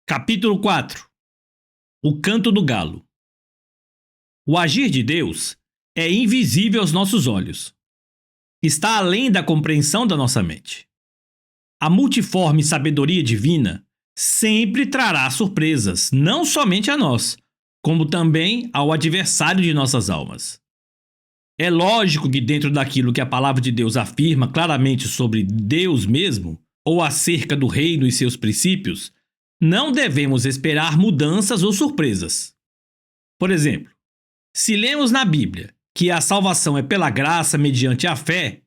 Capítulo 4. O canto do galo. O agir de Deus é invisível aos nossos olhos. Está além da compreensão da nossa mente. A multiforme sabedoria divina sempre trará surpresas, não somente a nós, como também ao adversário de nossas almas. É lógico que dentro daquilo que a palavra de Deus afirma claramente sobre Deus mesmo, ou acerca do reino e seus princípios, não devemos esperar mudanças ou surpresas. Por exemplo, se lemos na Bíblia que a salvação é pela graça mediante a fé,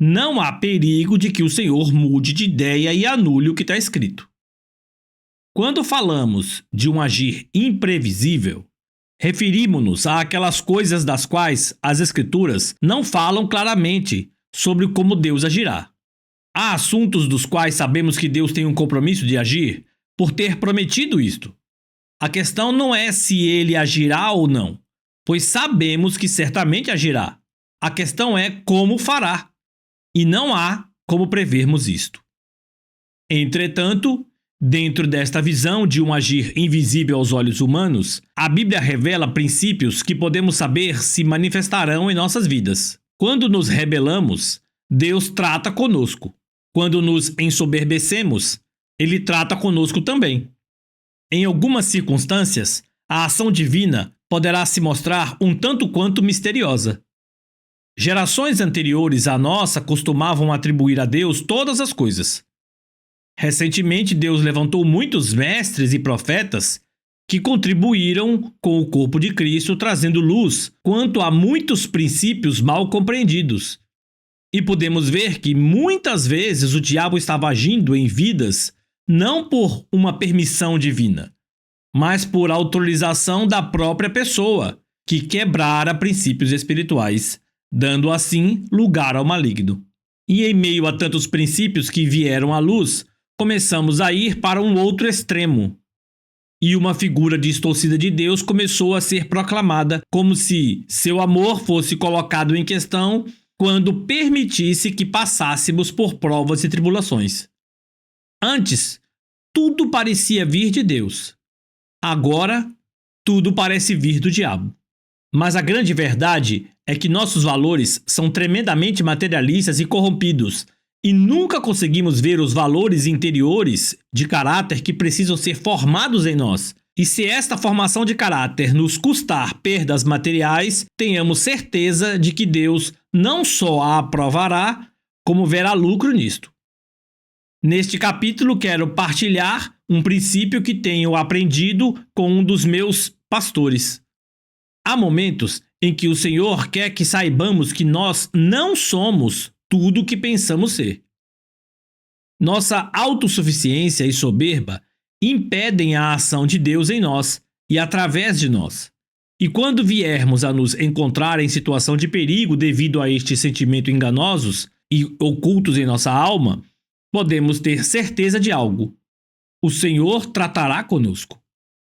não há perigo de que o Senhor mude de ideia e anule o que está escrito. Quando falamos de um agir imprevisível, referimos-nos àquelas coisas das quais as Escrituras não falam claramente sobre como Deus agirá. Há assuntos dos quais sabemos que Deus tem um compromisso de agir por ter prometido isto. A questão não é se ele agirá ou não, pois sabemos que certamente agirá. A questão é como fará, e não há como prevermos isto. Entretanto, dentro desta visão de um agir invisível aos olhos humanos, a Bíblia revela princípios que podemos saber se manifestarão em nossas vidas. Quando nos rebelamos, Deus trata conosco. Quando nos ensoberbecemos, Ele trata conosco também. Em algumas circunstâncias, a ação divina poderá se mostrar um tanto quanto misteriosa. Gerações anteriores à nossa costumavam atribuir a Deus todas as coisas. Recentemente, Deus levantou muitos mestres e profetas que contribuíram com o corpo de Cristo, trazendo luz quanto a muitos princípios mal compreendidos. E podemos ver que muitas vezes o diabo estava agindo em vidas não por uma permissão divina, mas por autorização da própria pessoa, que quebrara princípios espirituais, dando assim lugar ao maligno. E em meio a tantos princípios que vieram à luz, começamos a ir para um outro extremo. E uma figura distorcida de Deus começou a ser proclamada como se seu amor fosse colocado em questão quando permitisse que passássemos por provas e tribulações. Antes, tudo parecia vir de Deus. Agora, tudo parece vir do diabo. Mas a grande verdade é que nossos valores são tremendamente materialistas e corrompidos, e nunca conseguimos ver os valores interiores de caráter que precisam ser formados em nós. E se esta formação de caráter nos custar perdas materiais, tenhamos certeza de que Deus não só a aprovará, como verá lucro nisto. Neste capítulo, quero partilhar um princípio que tenho aprendido com um dos meus pastores. Há momentos em que o Senhor quer que saibamos que nós não somos tudo o que pensamos ser. Nossa autossuficiência e soberba impedem a ação de Deus em nós e através de nós. E quando viermos a nos encontrar em situação de perigo devido a estes sentimentos enganosos e ocultos em nossa alma, podemos ter certeza de algo: o Senhor tratará conosco.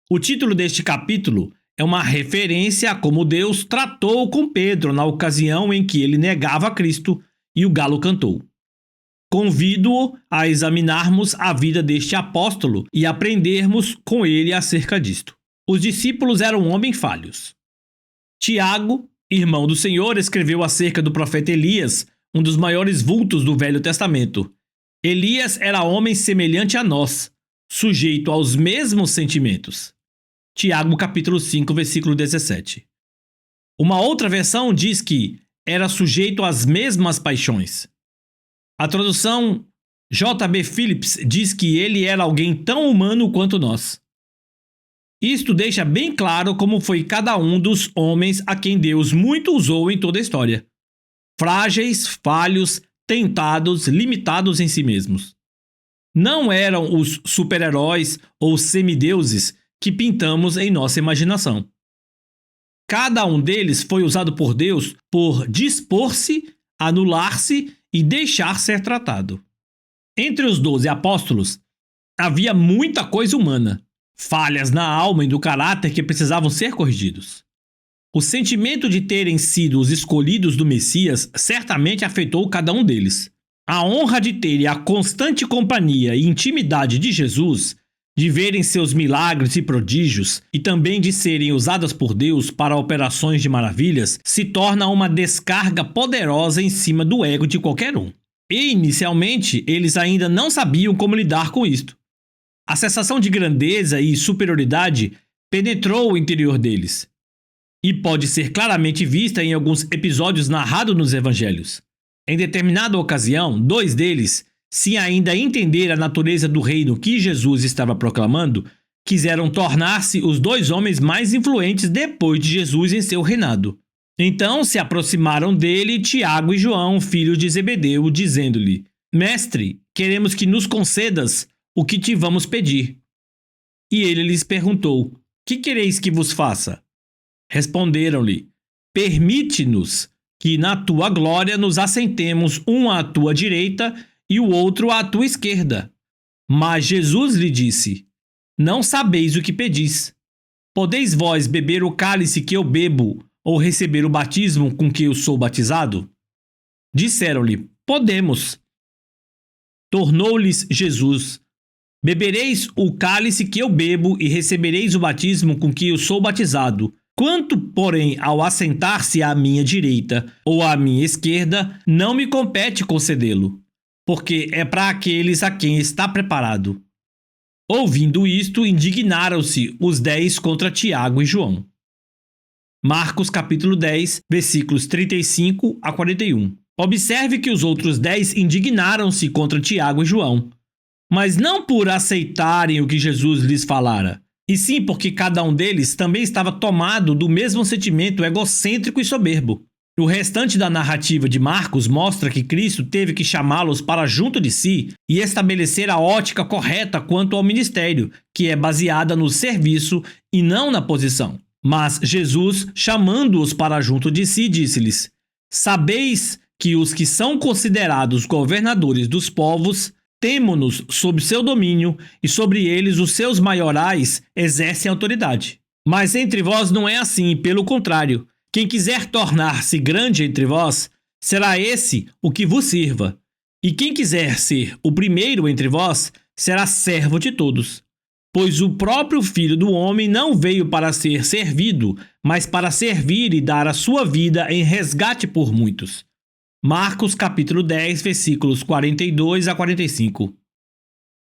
O título deste capítulo é uma referência a como Deus tratou com Pedro na ocasião em que ele negava a Cristo e o galo cantou. Convido-o a examinarmos a vida deste apóstolo e aprendermos com ele acerca disto. Os discípulos eram homens falhos. Tiago, irmão do Senhor, escreveu acerca do profeta Elias, um dos maiores vultos do Velho Testamento. Elias era homem semelhante a nós, sujeito aos mesmos sentimentos. Tiago capítulo 5, versículo 17. Uma outra versão diz que era sujeito às mesmas paixões. A tradução J.B. Phillips diz que ele era alguém tão humano quanto nós. Isto deixa bem claro como foi cada um dos homens a quem Deus muito usou em toda a história. Frágeis, falhos, tentados, limitados em si mesmos. Não eram os super-heróis ou semideuses que pintamos em nossa imaginação. Cada um deles foi usado por Deus por dispor-se, anular-se e deixar ser tratado. Entre os 12 apóstolos, havia muita coisa humana, falhas na alma e no caráter que precisavam ser corrigidos. O sentimento de terem sido os escolhidos do Messias certamente afetou cada um deles. A honra de terem a constante companhia e intimidade de Jesus de verem seus milagres e prodígios e também de serem usadas por Deus para operações de maravilhas, se torna uma descarga poderosa em cima do ego de qualquer um. E, inicialmente, eles ainda não sabiam como lidar com isto. A sensação de grandeza e superioridade penetrou o interior deles e pode ser claramente vista em alguns episódios narrados nos evangelhos. Em determinada ocasião, 2 deles, sem ainda entender a natureza do reino que Jesus estava proclamando, quiseram tornar-se os 2 homens mais influentes depois de Jesus em seu reinado. Então se aproximaram dele Tiago e João, filhos de Zebedeu, dizendo-lhe: Mestre, queremos que nos concedas o que te vamos pedir. E ele lhes perguntou: Que quereis que vos faça? Responderam-lhe: Permite-nos que na tua glória nos assentemos um à tua direita e o outro à tua esquerda. Mas Jesus lhe disse: Não sabeis o que pedis. Podeis vós beber o cálice que eu bebo, ou receber o batismo com que eu sou batizado? Disseram-lhe: Podemos. Tornou-lhes Jesus: Bebereis o cálice que eu bebo e recebereis o batismo com que eu sou batizado. Quanto, porém, ao assentar-se à minha direita ou à minha esquerda, não me compete concedê-lo, porque é para aqueles a quem está preparado. Ouvindo isto, indignaram-se os 10 contra Tiago e João. Marcos capítulo 10, versículos 35 a 41. Observe que os outros 10 indignaram-se contra Tiago e João, mas não por aceitarem o que Jesus lhes falara, e sim porque cada um deles também estava tomado do mesmo sentimento egocêntrico e soberbo. O restante da narrativa de Marcos mostra que Cristo teve que chamá-los para junto de si e estabelecer a ótica correta quanto ao ministério, que é baseada no serviço e não na posição. Mas Jesus, chamando-os para junto de si, disse-lhes: Sabeis que os que são considerados governadores dos povos temo-nos sob seu domínio, e sobre eles os seus maiorais exercem autoridade. Mas entre vós não é assim, pelo contrário. Quem quiser tornar-se grande entre vós, será esse o que vos sirva. E quem quiser ser o primeiro entre vós, será servo de todos. Pois o próprio Filho do Homem não veio para ser servido, mas para servir e dar a sua vida em resgate por muitos. Marcos capítulo 10, versículos 42 a 45.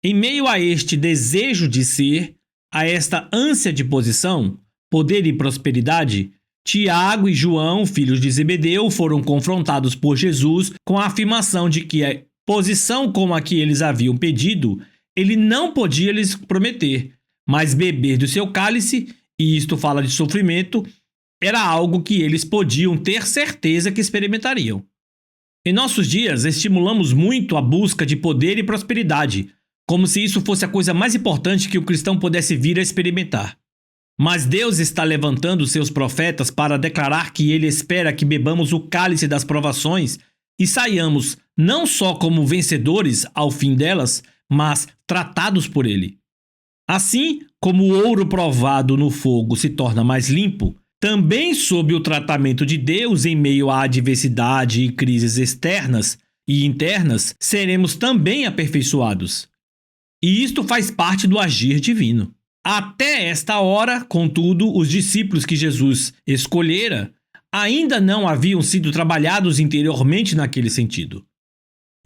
Em meio a este desejo de ser, a esta ânsia de posição, poder e prosperidade, Tiago e João, filhos de Zebedeu, foram confrontados por Jesus com a afirmação de que a posição como a que eles haviam pedido, ele não podia lhes prometer, mas beber do seu cálice, e isto fala de sofrimento, era algo que eles podiam ter certeza que experimentariam. Em nossos dias, estimulamos muito a busca de poder e prosperidade, como se isso fosse a coisa mais importante que o cristão pudesse vir a experimentar. Mas Deus está levantando seus profetas para declarar que Ele espera que bebamos o cálice das provações e saiamos não só como vencedores ao fim delas, mas tratados por Ele. Assim como o ouro provado no fogo se torna mais limpo, também sob o tratamento de Deus em meio à adversidade e crises externas e internas, seremos também aperfeiçoados. E isto faz parte do agir divino. Até esta hora, contudo, os discípulos que Jesus escolhera ainda não haviam sido trabalhados interiormente naquele sentido.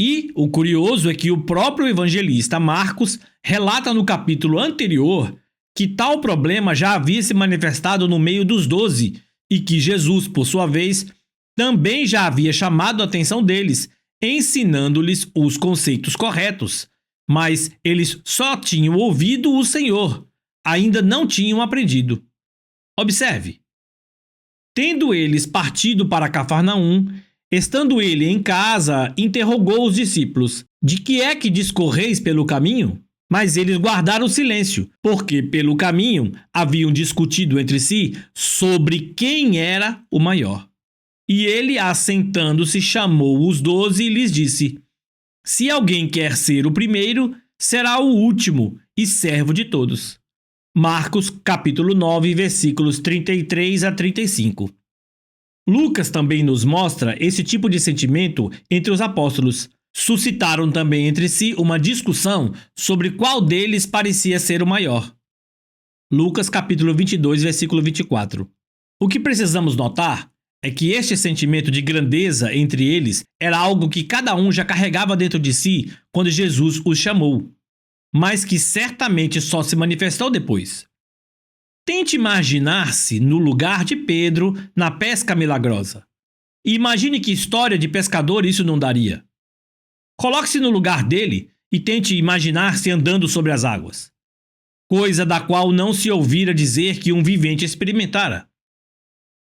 E o curioso é que o próprio evangelista Marcos relata no capítulo anterior que tal problema já havia se manifestado no meio dos 12 e que Jesus, por sua vez, também já havia chamado a atenção deles, ensinando-lhes os conceitos corretos. Mas eles só tinham ouvido o Senhor, ainda não tinham aprendido. Observe. Tendo eles partido para Cafarnaum, estando ele em casa, interrogou os discípulos: De que é que discorreis pelo caminho? Mas eles guardaram silêncio, porque pelo caminho haviam discutido entre si sobre quem era o maior. E ele, assentando-se, chamou os 12 e lhes disse: Se alguém quer ser o primeiro, será o último e servo de todos. Marcos capítulo 9, versículos 33 a 35. Lucas também nos mostra esse tipo de sentimento entre os apóstolos, suscitaram também entre si uma discussão sobre qual deles parecia ser o maior. Lucas capítulo 22, versículo 24. O que precisamos notar é que este sentimento de grandeza entre eles era algo que cada um já carregava dentro de si quando Jesus os chamou, mas que certamente só se manifestou depois. Tente imaginar-se no lugar de Pedro na pesca milagrosa. E imagine que história de pescador isso não daria. Coloque-se no lugar dele e tente imaginar-se andando sobre as águas, coisa da qual não se ouvira dizer que um vivente experimentara.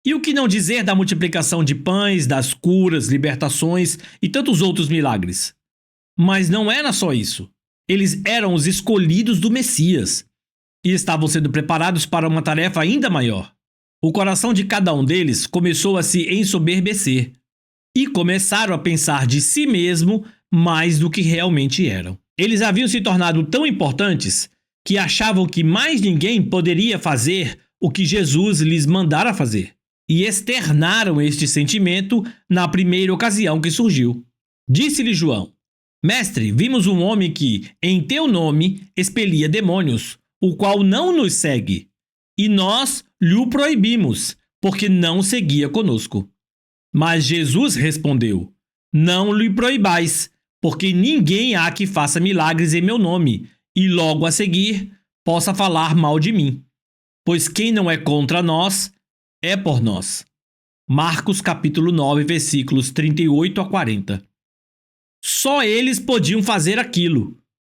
E o que não dizer da multiplicação de pães, das curas, libertações e tantos outros milagres? Mas não era só isso. Eles eram os escolhidos do Messias e estavam sendo preparados para uma tarefa ainda maior. O coração de cada um deles começou a se ensoberbecer e começaram a pensar de si mesmo mais do que realmente eram. Eles haviam se tornado tão importantes que achavam que mais ninguém poderia fazer o que Jesus lhes mandara fazer. E externaram este sentimento na primeira ocasião que surgiu. Disse-lhe João: Mestre, vimos um homem que, em teu nome, expelia demônios, o qual não nos segue, e nós lhe o proibimos, porque não seguia conosco. Mas Jesus respondeu: Não lhe proibais, porque ninguém há que faça milagres em meu nome, e logo a seguir possa falar mal de mim. Pois quem não é contra nós, é por nós. Marcos capítulo 9, versículos 38 a 40. Só eles podiam fazer aquilo.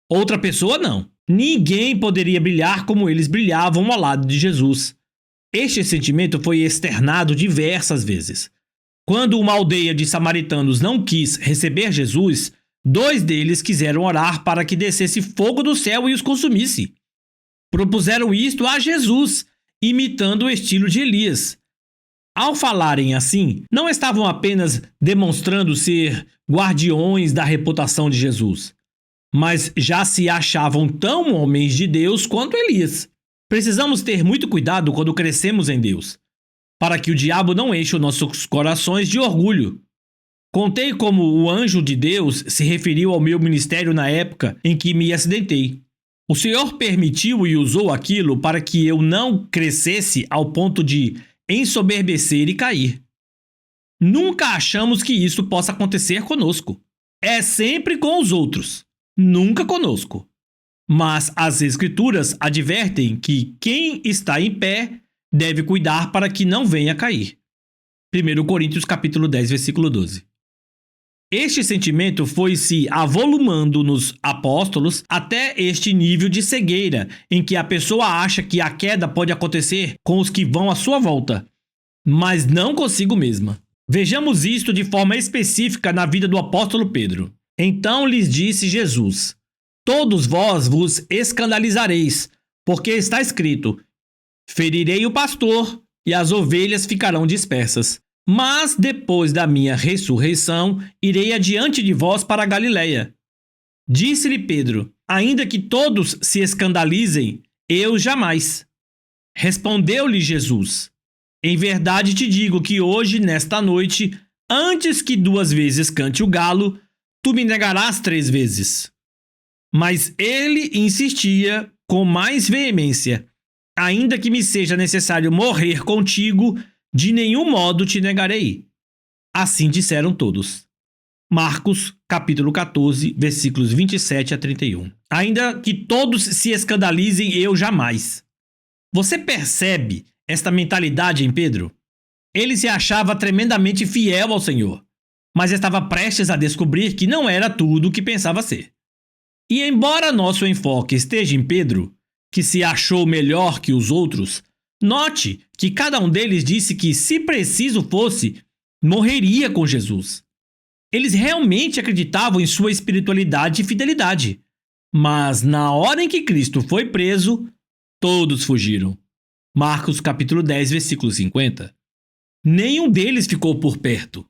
Outra pessoa não. Ninguém poderia brilhar como eles brilhavam ao lado de Jesus. Este sentimento foi externado diversas vezes. Quando uma aldeia de samaritanos não quis receber Jesus, 2 deles quiseram orar para que descesse fogo do céu e os consumisse. Propuseram isto a Jesus, imitando o estilo de Elias. Ao falarem assim, não estavam apenas demonstrando ser guardiões da reputação de Jesus, mas já se achavam tão homens de Deus quanto Elias. Precisamos ter muito cuidado quando crescemos em Deus, para que o diabo não enche os nossos corações de orgulho. Contei como o anjo de Deus se referiu ao meu ministério na época em que me acidentei. O Senhor permitiu e usou aquilo para que eu não crescesse ao ponto de ensoberbecer e cair. Nunca achamos que isso possa acontecer conosco. É sempre com os outros, nunca conosco. Mas as Escrituras advertem que quem está em pé deve cuidar para que não venha a cair. 1 Coríntios capítulo 10, versículo 12. Este sentimento foi se avolumando nos apóstolos até este nível de cegueira, em que a pessoa acha que a queda pode acontecer com os que vão à sua volta, mas não consigo mesma. Vejamos isto de forma específica na vida do apóstolo Pedro. Então lhes disse Jesus: Todos vós vos escandalizareis, porque está escrito: Ferirei o pastor, e as ovelhas ficarão dispersas. Mas depois da minha ressurreição, irei adiante de vós para a Galiléia. Disse-lhe Pedro: Ainda que todos se escandalizem, eu jamais. Respondeu-lhe Jesus: Em verdade te digo que hoje, nesta noite, antes que 2 vezes cante o galo, tu me negarás 3 vezes. Mas ele insistia com mais veemência: Ainda que me seja necessário morrer contigo, de nenhum modo te negarei. Assim disseram todos. Marcos, capítulo 14, versículos 27 a 31. Ainda que todos se escandalizem, eu jamais. Você percebe esta mentalidade em Pedro? Ele se achava tremendamente fiel ao Senhor, mas estava prestes a descobrir que não era tudo o que pensava ser. E embora nosso enfoque esteja em Pedro, que se achou melhor que os outros, note que cada um deles disse que, se preciso fosse, morreria com Jesus. Eles realmente acreditavam em sua espiritualidade e fidelidade. Mas na hora em que Cristo foi preso, todos fugiram. Marcos capítulo 10, versículo 50. Nenhum deles ficou por perto.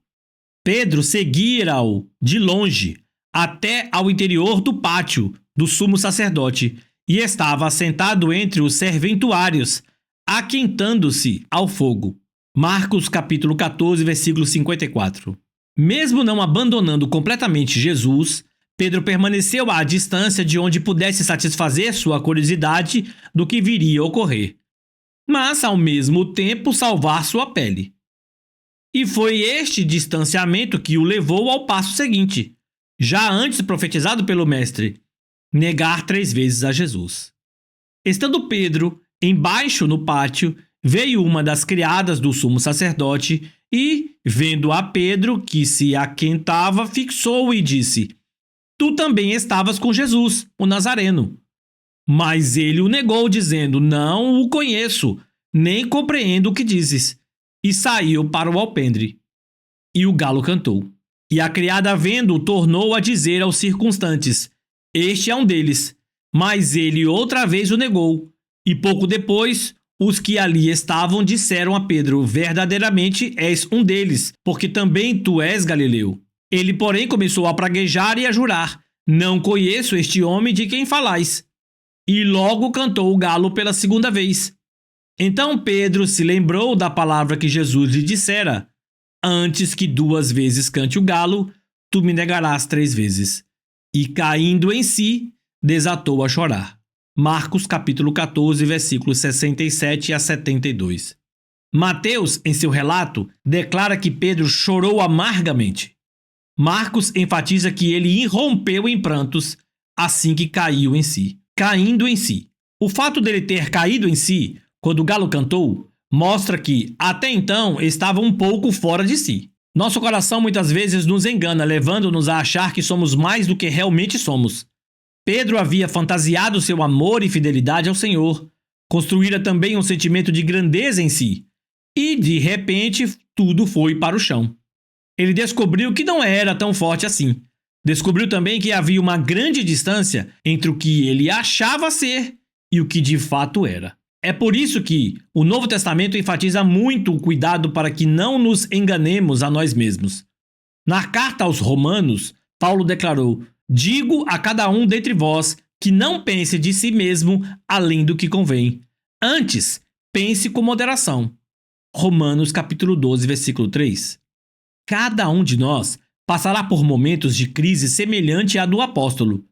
Pedro seguira-o de longe até ao interior do pátio do sumo sacerdote e estava assentado entre os serventuários, aquentando-se ao fogo. Marcos capítulo 14, versículo 54. Mesmo não abandonando completamente Jesus, Pedro permaneceu à distância de onde pudesse satisfazer sua curiosidade do que viria a ocorrer, mas ao mesmo tempo salvar sua pele. E foi este distanciamento que o levou ao passo seguinte, já antes profetizado pelo Mestre: negar 3 vezes a Jesus. Estando Pedro embaixo no pátio, veio uma das criadas do sumo sacerdote e, vendo a Pedro, que se aquentava, fixou-o e disse: Tu também estavas com Jesus, o Nazareno. Mas ele o negou, dizendo: Não o conheço, nem compreendo o que dizes. E saiu para o alpendre. E o galo cantou. E a criada, vendo-o, tornou a dizer aos circunstantes: Este é um deles. Mas ele outra vez o negou. E pouco depois, os que ali estavam disseram a Pedro: Verdadeiramente és um deles, porque também tu és galileu. Ele, porém, começou a praguejar e a jurar: Não conheço este homem de quem falais. E logo cantou o galo pela 2ª vez. Então Pedro se lembrou da palavra que Jesus lhe dissera: Antes que 2 vezes cante o galo, tu me negarás 3 vezes. E caindo em si, desatou a chorar. Marcos capítulo 14, versículos 67 a 72. Mateus, em seu relato, declara que Pedro chorou amargamente. Marcos enfatiza que ele irrompeu em prantos assim que caiu em si. Caindo em si. O fato dele ter caído em si, quando o galo cantou, mostra que, até então, estava um pouco fora de si. Nosso coração muitas vezes nos engana, levando-nos a achar que somos mais do que realmente somos. Pedro havia fantasiado seu amor e fidelidade ao Senhor, construíra também um sentimento de grandeza em si, e, de repente, tudo foi para o chão. Ele descobriu que não era tão forte assim. Descobriu também que havia uma grande distância entre o que ele achava ser e o que de fato era. É por isso que o Novo Testamento enfatiza muito o cuidado para que não nos enganemos a nós mesmos. Na carta aos Romanos, Paulo declarou: Digo a cada um dentre vós que não pense de si mesmo além do que convém. Antes, pense com moderação. Romanos capítulo 12, versículo 3. Cada um de nós passará por momentos de crise semelhante à do apóstolo.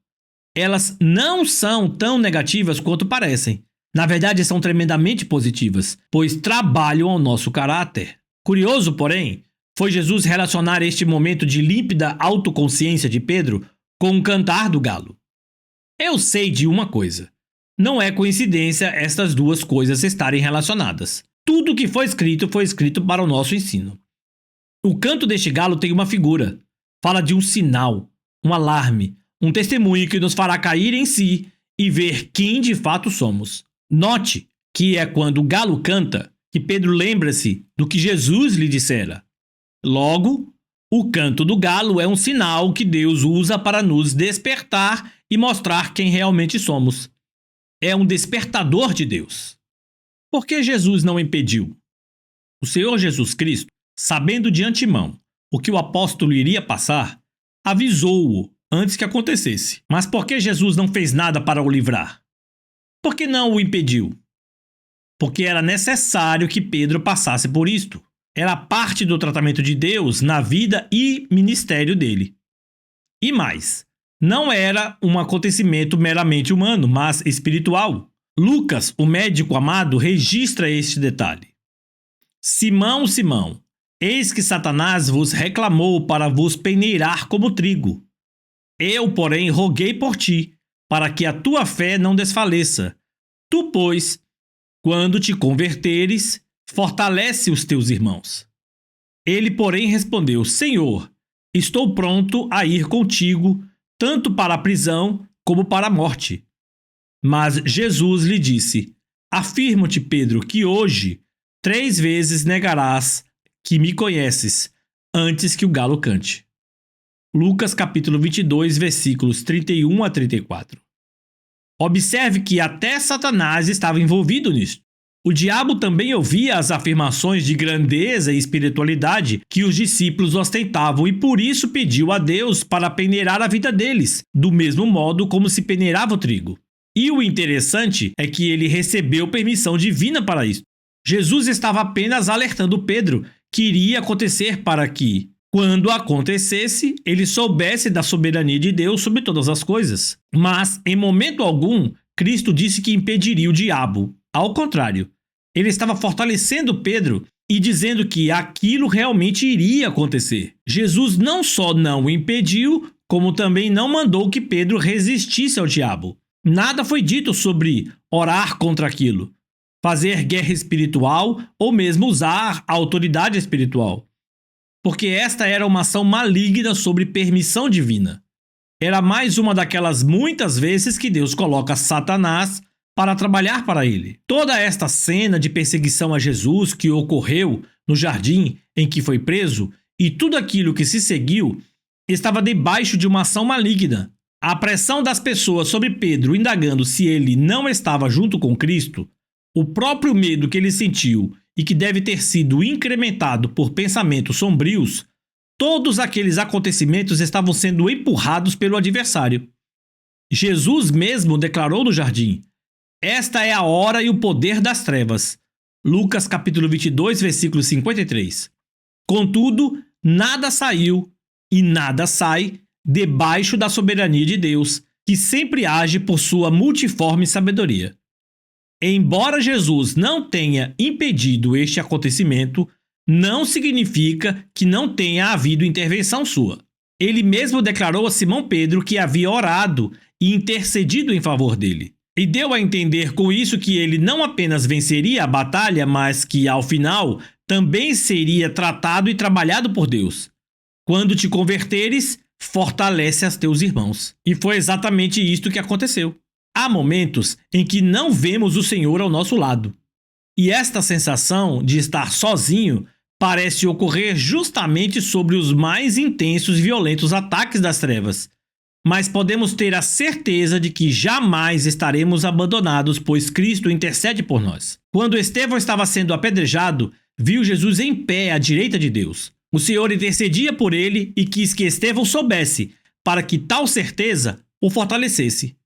Elas não são tão negativas quanto parecem. Na verdade, são tremendamente positivas, pois trabalham ao nosso caráter. Curioso, porém, foi Jesus relacionar este momento de límpida autoconsciência de Pedro com o cantar do galo. Eu sei de uma coisa: não é coincidência estas duas coisas estarem relacionadas. Tudo o que foi escrito para o nosso ensino. O canto deste galo tem uma figura. Fala de um sinal, um alarme, um testemunho que nos fará cair em si e ver quem de fato somos. Note que é quando o galo canta que Pedro lembra-se do que Jesus lhe dissera. Logo, o canto do galo é um sinal que Deus usa para nos despertar e mostrar quem realmente somos. É um despertador de Deus. Por que Jesus não impediu? O Senhor Jesus Cristo, sabendo de antemão o que o apóstolo iria passar, avisou-o antes que acontecesse. Mas por que Jesus não fez nada para o livrar? Por que não o impediu? Porque era necessário que Pedro passasse por isto. Era parte do tratamento de Deus na vida e ministério dele. E mais, não era um acontecimento meramente humano, mas espiritual. Lucas, o médico amado, registra este detalhe. Simão, Simão, eis que Satanás vos reclamou para vos peneirar como trigo. Eu, porém, roguei por ti, para que a tua fé não desfaleça. Tu, pois, quando te converteres, fortalece os teus irmãos. Ele, porém, respondeu: Senhor, estou pronto a ir contigo, tanto para a prisão como para a morte. Mas Jesus lhe disse: Afirmo-te, Pedro, que hoje 3 vezes negarás que me conheces, antes que o galo cante. Lucas capítulo 22, versículos 31 a 34. Observe que até Satanás estava envolvido nisto. O diabo também ouvia as afirmações de grandeza e espiritualidade que os discípulos ostentavam e por isso pediu a Deus para peneirar a vida deles, do mesmo modo como se peneirava o trigo. E o interessante é que ele recebeu permissão divina para isso. Jesus estava apenas alertando Pedro que iria acontecer para que, quando acontecesse, ele soubesse da soberania de Deus sobre todas as coisas. Mas, em momento algum, Cristo disse que impediria o diabo. Ao contrário, ele estava fortalecendo Pedro e dizendo que aquilo realmente iria acontecer. Jesus não só não o impediu, como também não mandou que Pedro resistisse ao diabo. Nada foi dito sobre orar contra aquilo, fazer guerra espiritual ou mesmo usar a autoridade espiritual, porque esta era uma ação maligna sobre permissão divina. Era mais uma daquelas muitas vezes que Deus coloca Satanás para trabalhar para ele. Toda esta cena de perseguição a Jesus que ocorreu no jardim em que foi preso e tudo aquilo que se seguiu estava debaixo de uma ação maligna. A pressão das pessoas sobre Pedro indagando se ele não estava junto com Cristo, o próprio medo que ele sentiu e que deve ter sido incrementado por pensamentos sombrios, todos aqueles acontecimentos estavam sendo empurrados pelo adversário. Jesus mesmo declarou no jardim: "Esta é a hora e o poder das trevas." Lucas capítulo 22, versículo 53. Contudo, nada saiu e nada sai debaixo da soberania de Deus, que sempre age por sua multiforme sabedoria. Embora Jesus não tenha impedido este acontecimento, não significa que não tenha havido intervenção sua. Ele mesmo declarou a Simão Pedro que havia orado e intercedido em favor dele. E deu a entender com isso que ele não apenas venceria a batalha, mas que, ao final, também seria tratado e trabalhado por Deus. Quando te converteres, fortalece a teus irmãos. E foi exatamente isto que aconteceu. Há momentos em que não vemos o Senhor ao nosso lado. E esta sensação de estar sozinho parece ocorrer justamente sobre os mais intensos e violentos ataques das trevas. Mas podemos ter a certeza de que jamais estaremos abandonados, pois Cristo intercede por nós. Quando Estevão estava sendo apedrejado, viu Jesus em pé à direita de Deus. O Senhor intercedia por ele e quis que Estevão soubesse, para que tal certeza o fortalecesse.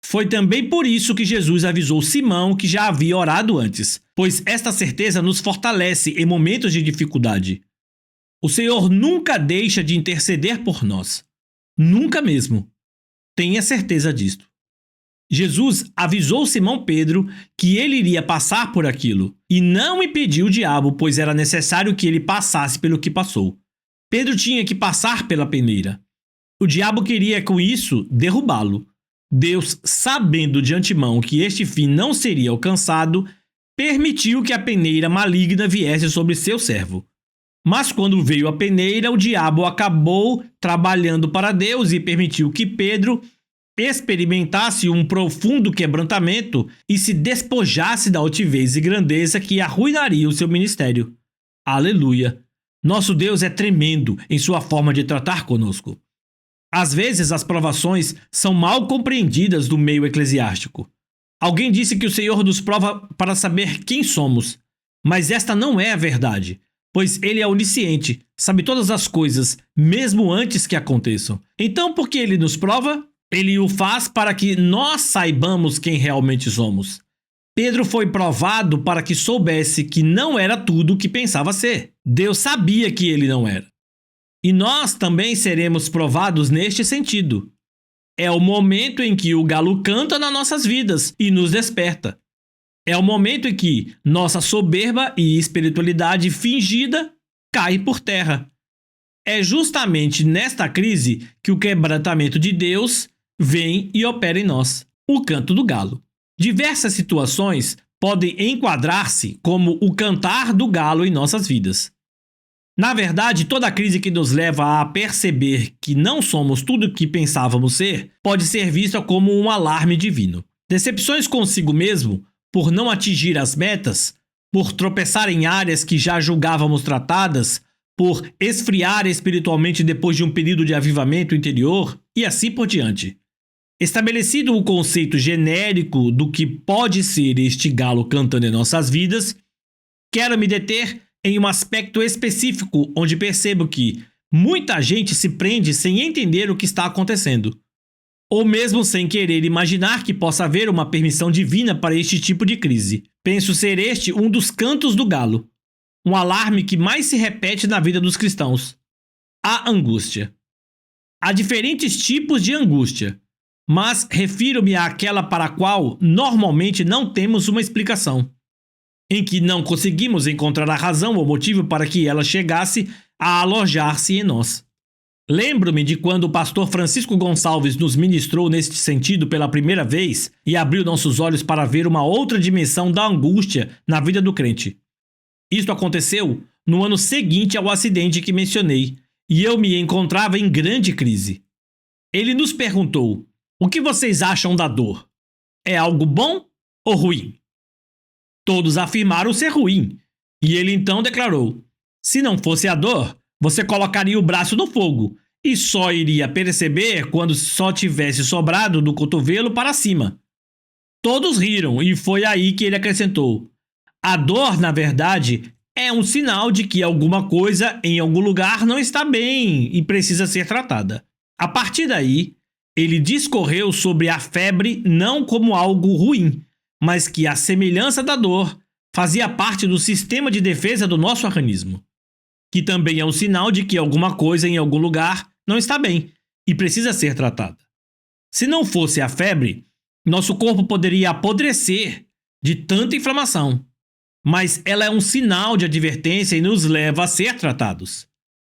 Foi também por isso que Jesus avisou Simão que já havia orado antes, pois esta certeza nos fortalece em momentos de dificuldade. O Senhor nunca deixa de interceder por nós. Nunca mesmo. Tenha certeza disto. Jesus avisou Simão Pedro que ele iria passar por aquilo e não impediu o diabo, pois era necessário que ele passasse pelo que passou. Pedro tinha que passar pela peneira. O diabo queria com isso derrubá-lo. Deus, sabendo de antemão que este fim não seria alcançado, permitiu que a peneira maligna viesse sobre seu servo. Mas quando veio a peneira, o diabo acabou trabalhando para Deus e permitiu que Pedro experimentasse um profundo quebrantamento e se despojasse da altivez e grandeza que arruinaria o seu ministério. Aleluia! Nosso Deus é tremendo em sua forma de tratar conosco. Às vezes as provações são mal compreendidas do meio eclesiástico. Alguém disse que o Senhor nos prova para saber quem somos, mas esta não é a verdade, pois Ele é onisciente, sabe todas as coisas, mesmo antes que aconteçam. Então, por que Ele nos prova? Ele o faz para que nós saibamos quem realmente somos. Pedro foi provado para que soubesse que não era tudo o que pensava ser. Deus sabia que ele não era. E nós também seremos provados neste sentido. É o momento em que o galo canta nas nossas vidas e nos desperta. É o momento em que nossa soberba e espiritualidade fingida cai por terra. É justamente nesta crise que o quebrantamento de Deus vem e opera em nós. O canto do galo. Diversas situações podem enquadrar-se como o cantar do galo em nossas vidas. Na verdade, toda crise que nos leva a perceber que não somos tudo o que pensávamos ser, pode ser vista como um alarme divino. Decepções consigo mesmo, por não atingir as metas, por tropeçar em áreas que já julgávamos tratadas, por esfriar espiritualmente depois de um período de avivamento interior, e assim por diante. Estabelecido o conceito genérico do que pode ser este galo cantando em nossas vidas, quero me deter em um aspecto específico onde percebo que muita gente se prende sem entender o que está acontecendo, ou mesmo sem querer imaginar que possa haver uma permissão divina para este tipo de crise. Penso ser este um dos cantos do galo, um alarme que mais se repete na vida dos cristãos. A angústia. Há diferentes tipos de angústia, mas refiro-me àquela para a qual normalmente não temos uma explicação, em que não conseguimos encontrar a razão ou motivo para que ela chegasse a alojar-se em nós. Lembro-me de quando o pastor Francisco Gonçalves nos ministrou neste sentido pela primeira vez e abriu nossos olhos para ver uma outra dimensão da angústia na vida do crente. Isto aconteceu no ano seguinte ao acidente que mencionei, e eu me encontrava em grande crise. Ele nos perguntou: o que vocês acham da dor? É algo bom ou ruim? Todos afirmaram ser ruim, e ele então declarou: se não fosse a dor, você colocaria o braço no fogo e só iria perceber quando só tivesse sobrado do cotovelo para cima. Todos riram e foi aí que ele acrescentou: a dor, na verdade, é um sinal de que alguma coisa em algum lugar não está bem e precisa ser tratada. A partir daí, ele discorreu sobre a febre não como algo ruim, mas que, à semelhança da dor, fazia parte do sistema de defesa do nosso organismo, que também é um sinal de que alguma coisa em algum lugar não está bem e precisa ser tratada. Se não fosse a febre, nosso corpo poderia apodrecer de tanta inflamação, mas ela é um sinal de advertência e nos leva a ser tratados.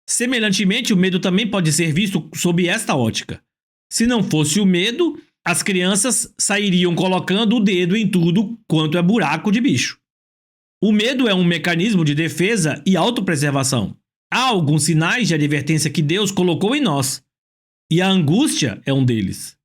Semelhantemente, o medo também pode ser visto sob esta ótica. Se não fosse o medo, as crianças sairiam colocando o dedo em tudo quanto é buraco de bicho. O medo é um mecanismo de defesa e autopreservação. Há alguns sinais de advertência que Deus colocou em nós, e a angústia é um deles.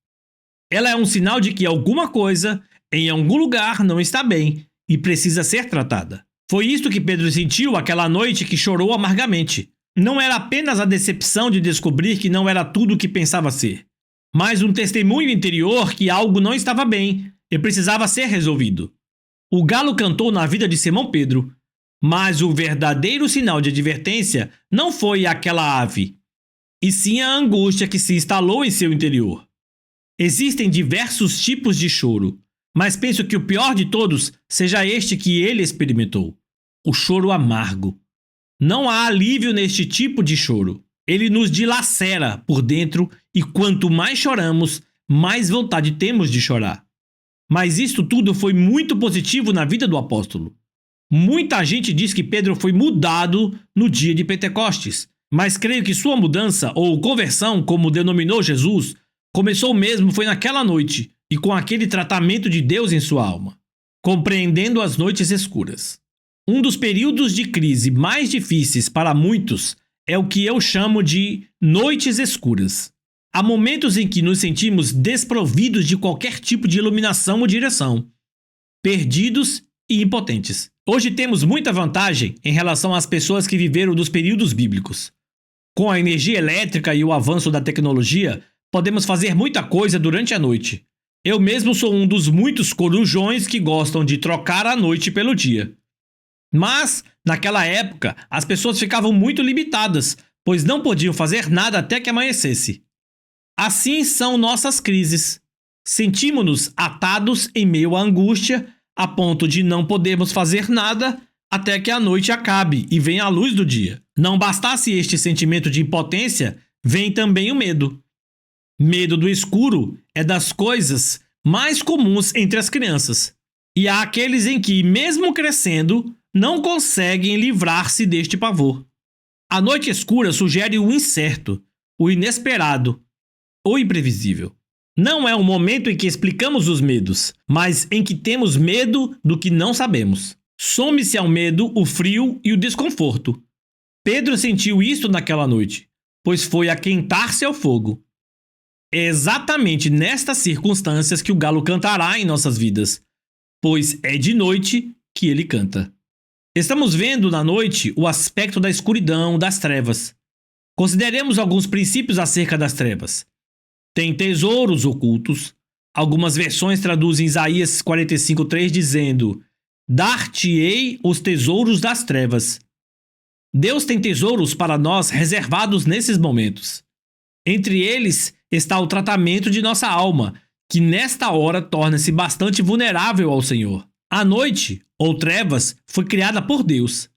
Ela é um sinal de que alguma coisa, em algum lugar, não está bem e precisa ser tratada. Foi isto que Pedro sentiu aquela noite que chorou amargamente. Não era apenas a decepção de descobrir que não era tudo o que pensava ser, mas um testemunho interior que algo não estava bem e precisava ser resolvido. O galo cantou na vida de Simão Pedro, mas o verdadeiro sinal de advertência não foi aquela ave, e sim a angústia que se instalou em seu interior. Existem diversos tipos de choro, mas penso que o pior de todos seja este que ele experimentou: o choro amargo. Não há alívio neste tipo de choro. Ele nos dilacera por dentro e quanto mais choramos, mais vontade temos de chorar. Mas isto tudo foi muito positivo na vida do apóstolo. Muita gente diz que Pedro foi mudado no dia de Pentecostes, mas creio que sua mudança, ou conversão, como denominou Jesus, começou mesmo foi naquela noite e com aquele tratamento de Deus em sua alma, compreendendo as noites escuras. Um dos períodos de crise mais difíceis para muitos é o que eu chamo de noites escuras. Há momentos em que nos sentimos desprovidos de qualquer tipo de iluminação ou direção, perdidos e impotentes. Hoje temos muita vantagem em relação às pessoas que viveram dos períodos bíblicos. Com a energia elétrica e o avanço da tecnologia, podemos fazer muita coisa durante a noite. Eu mesmo sou um dos muitos corujões que gostam de trocar a noite pelo dia. Mas, naquela época, as pessoas ficavam muito limitadas, pois não podiam fazer nada até que amanhecesse. Assim são nossas crises. Sentimos-nos atados em meio à angústia, a ponto de não podermos fazer nada até que a noite acabe e venha a luz do dia. Não bastasse este sentimento de impotência, vem também o medo. Medo do escuro é das coisas mais comuns entre as crianças. E há aqueles em que, mesmo crescendo, não conseguem livrar-se deste pavor. A noite escura sugere o incerto, o inesperado, o imprevisível. Não é um momento em que explicamos os medos, mas em que temos medo do que não sabemos. Some-se ao medo o frio e o desconforto. Pedro sentiu isto naquela noite, pois foi aquentar-se ao fogo. É exatamente nestas circunstâncias que o galo cantará em nossas vidas, pois é de noite que ele canta. Estamos vendo na noite o aspecto da escuridão, das trevas. Consideremos alguns princípios acerca das trevas. Tem tesouros ocultos. Algumas versões traduzem Isaías 45:3 dizendo: dar-te-ei os tesouros das trevas. Deus tem tesouros para nós reservados nesses momentos. Entre eles está o tratamento de nossa alma, que nesta hora torna-se bastante vulnerável ao Senhor. A noite, ou trevas, foi criada por Deus.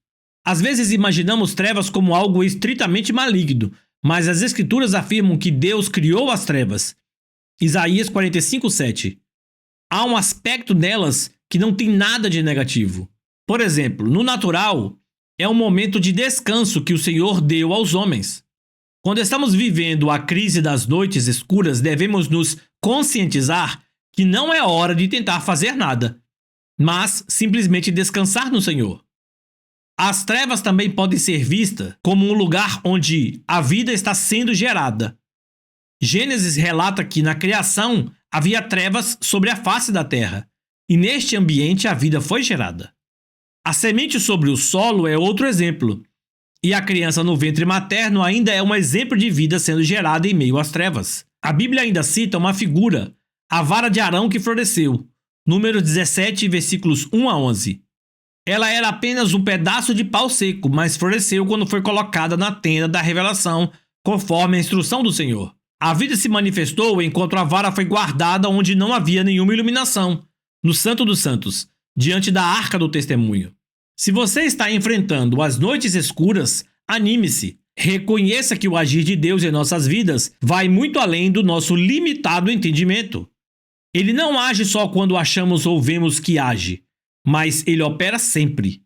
Às vezes imaginamos trevas como algo estritamente maligno, mas as Escrituras afirmam que Deus criou as trevas. Isaías 45:7. Há um aspecto nelas que não tem nada de negativo. Por exemplo, no natural, é um momento de descanso que o Senhor deu aos homens. Quando estamos vivendo a crise das noites escuras, devemos nos conscientizar que não é hora de tentar fazer nada, mas simplesmente descansar no Senhor. As trevas também podem ser vistas como um lugar onde a vida está sendo gerada. Gênesis relata que na criação havia trevas sobre a face da terra, e neste ambiente a vida foi gerada. A semente sobre o solo é outro exemplo, e a criança no ventre materno ainda é um exemplo de vida sendo gerada em meio às trevas. A Bíblia ainda cita uma figura, a vara de Arão que floresceu, Números 17, versículos 1 a 11. Ela era apenas um pedaço de pau seco, mas floresceu quando foi colocada na tenda da revelação, conforme a instrução do Senhor. A vida se manifestou enquanto a vara foi guardada onde não havia nenhuma iluminação, no Santo dos Santos, diante da Arca do Testemunho. Se você está enfrentando as noites escuras, anime-se. Reconheça que o agir de Deus em nossas vidas vai muito além do nosso limitado entendimento. Ele não age só quando achamos ou vemos que age, mas ele opera sempre.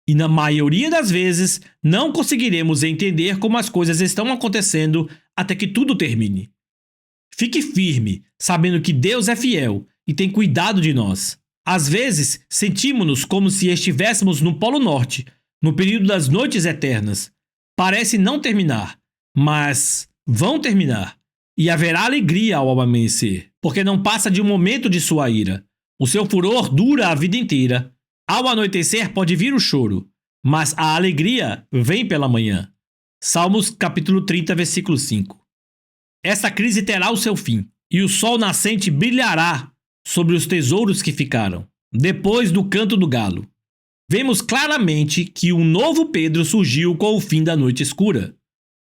E na maioria das vezes, não conseguiremos entender como as coisas estão acontecendo até que tudo termine. Fique firme, sabendo que Deus é fiel e tem cuidado de nós. Às vezes, sentimos-nos como se estivéssemos no Polo Norte, no período das noites eternas. Parece não terminar, mas vão terminar. E haverá alegria ao amanhecer, porque não passa de um momento de sua ira. O seu furor dura a vida inteira. Ao anoitecer pode vir o choro, mas a alegria vem pela manhã. Salmos capítulo 30, versículo 5. Esta crise terá o seu fim, e o sol nascente brilhará sobre os tesouros que ficaram. Depois do canto do galo, vemos claramente que um novo Pedro surgiu com o fim da noite escura.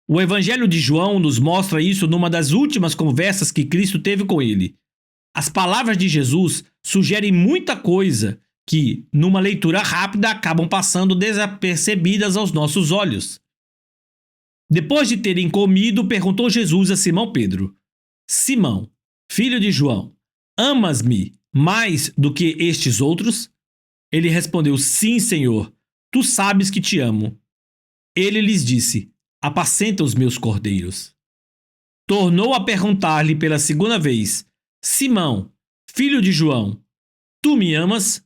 O Evangelho de João nos mostra isso numa das últimas conversas que Cristo teve com ele. As palavras de Jesus sugerem muita coisa que, numa leitura rápida, acabam passando desapercebidas aos nossos olhos. Depois de terem comido, perguntou Jesus a Simão Pedro: Simão, filho de João, amas-me mais do que estes outros? Ele respondeu: Sim, Senhor, tu sabes que te amo. Ele lhes disse: Apacenta os meus cordeiros. Tornou a perguntar-lhe pela segunda vez: Simão, filho de João, tu me amas?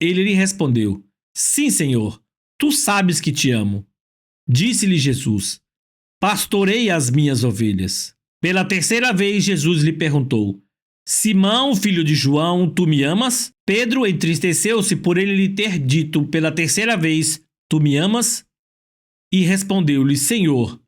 Ele lhe respondeu: Sim, Senhor, tu sabes que te amo. Disse-lhe Jesus: Pastorei as minhas ovelhas. Pela terceira vez, Jesus lhe perguntou: Simão, filho de João, tu me amas? Pedro entristeceu-se por ele lhe ter dito pela terceira vez: Tu me amas? E respondeu-lhe: Senhor,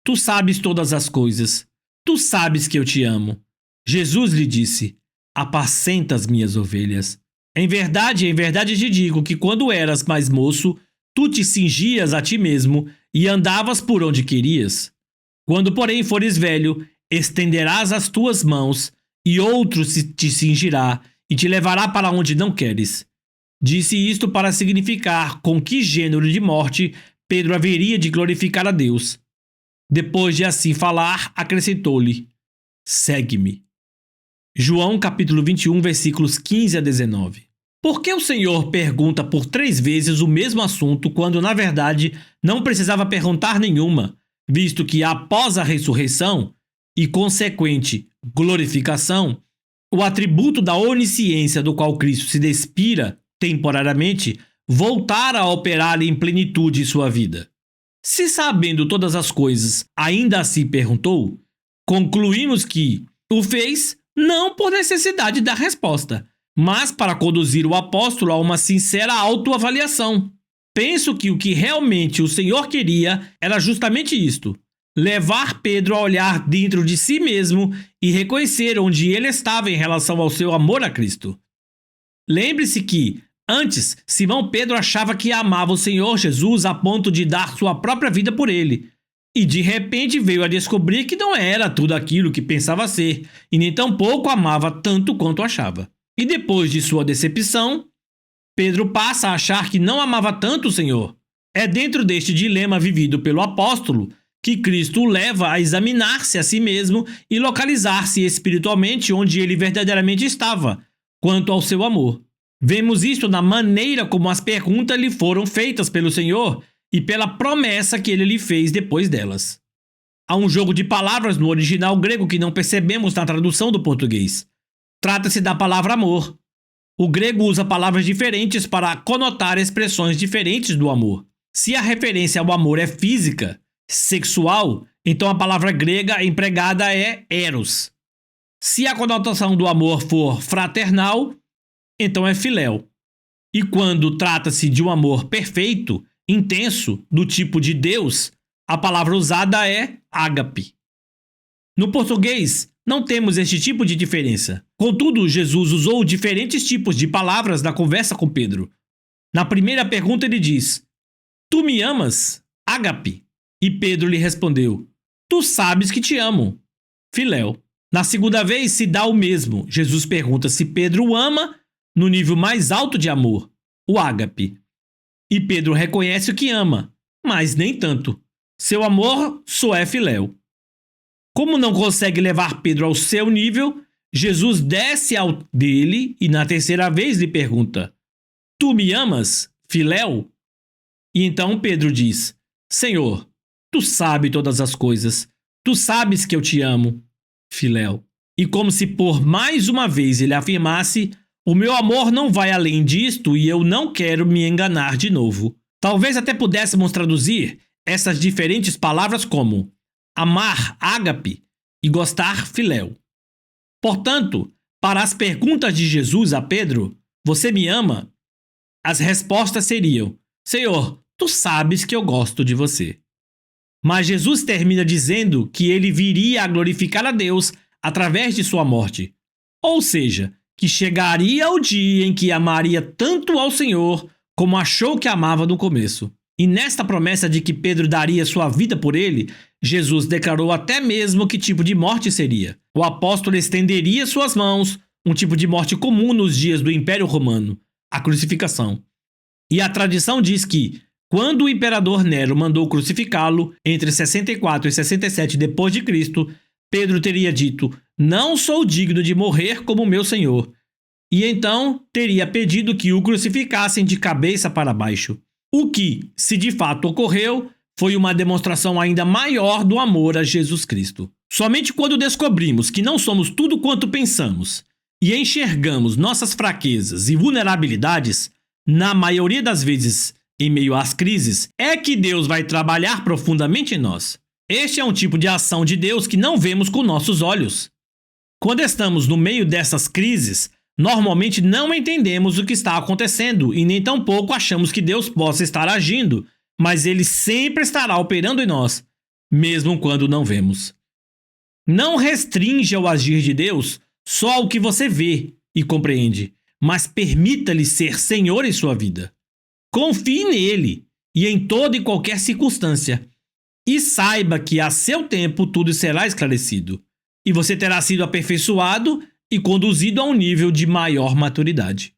tu sabes todas as coisas. Tu sabes que eu te amo. Jesus lhe disse: Apacenta as minhas ovelhas. Em verdade te digo que quando eras mais moço, tu te cingias a ti mesmo e andavas por onde querias. Quando, porém, fores velho, estenderás as tuas mãos e outro te cingirá e te levará para onde não queres. Disse isto para significar com que gênero de morte Pedro haveria de glorificar a Deus. Depois de assim falar, acrescentou-lhe: Segue-me. João capítulo 21, versículos 15 a 19. Por que o Senhor pergunta por 3 vezes o mesmo assunto quando, na verdade, não precisava perguntar nenhuma, visto que após a ressurreição e consequente glorificação, o atributo da onisciência do qual Cristo se despira temporariamente voltara a operar em plenitude em sua vida? Se sabendo todas as coisas ainda assim perguntou, concluímos que o fez não por necessidade da resposta, mas para conduzir o apóstolo a uma sincera autoavaliação. Penso que o que realmente o Senhor queria era justamente isto: levar Pedro a olhar dentro de si mesmo e reconhecer onde ele estava em relação ao seu amor a Cristo. Lembre-se que, antes, Simão Pedro achava que amava o Senhor Jesus a ponto de dar sua própria vida por ele. E de repente veio a descobrir que não era tudo aquilo que pensava ser, e nem tampouco amava tanto quanto achava. E depois de sua decepção, Pedro passa a achar que não amava tanto o Senhor. É dentro deste dilema vivido pelo apóstolo que Cristo o leva a examinar-se a si mesmo e localizar-se espiritualmente onde ele verdadeiramente estava, quanto ao seu amor. Vemos isto na maneira como as perguntas lhe foram feitas pelo Senhor e pela promessa que ele lhe fez depois delas. Há um jogo de palavras no original grego que não percebemos na tradução do português. Trata-se da palavra amor. O grego usa palavras diferentes para conotar expressões diferentes do amor. Se a referência ao amor é física, sexual, então a palavra grega empregada é eros. Se a conotação do amor for fraternal, então é filéu. E quando trata-se de um amor perfeito, intenso, do tipo de Deus, a palavra usada é ágape. No português, não temos este tipo de diferença. Contudo, Jesus usou diferentes tipos de palavras na conversa com Pedro. Na primeira pergunta ele diz: "Tu me amas, ágape?" E Pedro lhe respondeu: "Tu sabes que te amo, filéu." Na segunda vez se dá o mesmo. Jesus pergunta se Pedro o ama no nível mais alto de amor, o ágape. E Pedro reconhece o que ama, mas nem tanto. Seu amor só é filéu. Como não consegue levar Pedro ao seu nível, Jesus desce ao dele e na terceira vez lhe pergunta: "Tu me amas, filéu?" E então Pedro diz: "Senhor, tu sabes todas as coisas. Tu sabes que eu te amo, filéu." E como se por mais uma vez ele afirmasse: "O meu amor não vai além disto e eu não quero me enganar de novo." Talvez até pudéssemos traduzir essas diferentes palavras como amar, ágape, e gostar, filéu. Portanto, para as perguntas de Jesus a Pedro: "Você me ama?" as respostas seriam: "Senhor, tu sabes que eu gosto de você." Mas Jesus termina dizendo que ele viria a glorificar a Deus através de sua morte. Ou seja, que chegaria o dia em que amaria tanto ao Senhor como achou que amava no começo. E nesta promessa de que Pedro daria sua vida por ele, Jesus declarou até mesmo que tipo de morte seria. O apóstolo estenderia suas mãos, um tipo de morte comum nos dias do Império Romano, a crucificação. E a tradição diz que, quando o imperador Nero mandou crucificá-lo, entre 64 e 67 d.C., Pedro teria dito: "Não sou digno de morrer como meu Senhor." E então teria pedido que o crucificassem de cabeça para baixo. O que, se de fato ocorreu, foi uma demonstração ainda maior do amor a Jesus Cristo. Somente quando descobrimos que não somos tudo quanto pensamos e enxergamos nossas fraquezas e vulnerabilidades, na maioria das vezes em meio às crises, é que Deus vai trabalhar profundamente em nós. Este é um tipo de ação de Deus que não vemos com nossos olhos. Quando estamos no meio dessas crises, normalmente não entendemos o que está acontecendo e nem tampouco achamos que Deus possa estar agindo, mas Ele sempre estará operando em nós, mesmo quando não vemos. Não restrinja o agir de Deus só ao que você vê e compreende, mas permita-lhe ser Senhor em sua vida. Confie nele e em toda e qualquer circunstância, e saiba que a seu tempo tudo será esclarecido, e você terá sido aperfeiçoado e conduzido a um nível de maior maturidade.